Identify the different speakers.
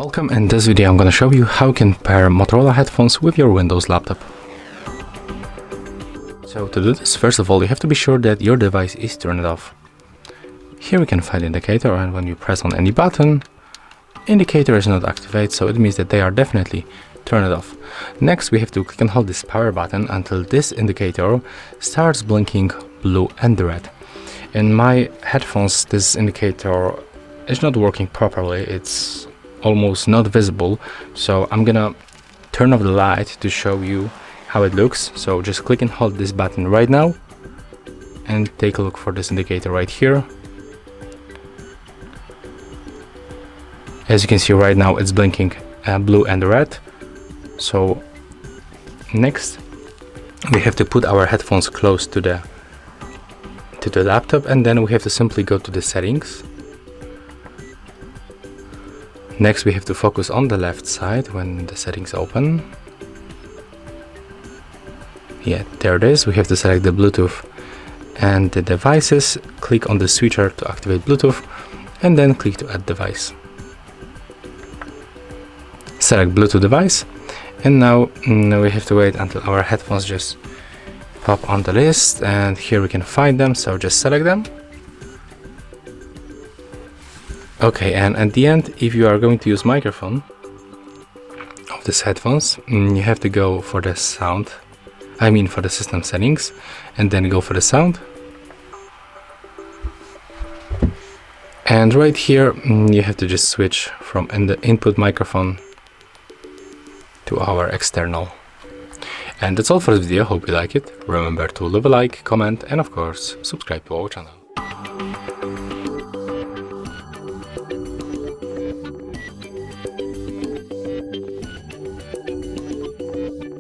Speaker 1: Welcome. In this video I'm going to show you how you can pair Motorola headphones with your Windows laptop. So to do this, first of all, you have to be sure that your device is turned off. Here we can find indicator, and when you press on any button, indicator is not activated, so it means that they are definitely turned off. Next we have to click and hold this power button until this indicator starts blinking blue and red. In my headphones this indicator is not working properly, it's almost not visible, so I'm gonna turn off the light to show you how it looks. So just click and hold this button right now and take a look for this indicator right here. As you can see right now, it's blinking blue and red. So next we have to put our headphones close to the laptop, and then we have to simply go to the settings. Next we have to focus on the left side when the settings open. Yeah, there it is. We have to select the Bluetooth and the devices, click on the switcher to activate Bluetooth, and then click to add device. Select Bluetooth device, and now we have to wait until our headphones just pop on the list, and here we can find them, so just select them. Okay, and at the end, if you are going to use microphone of these headphones, you have to go for the sound, for the system settings, and then go for the sound. And right here, you have to just switch from the input microphone to our external. And that's all for this video. Hope you like it. Remember to leave a like, comment, and of course, subscribe to our channel.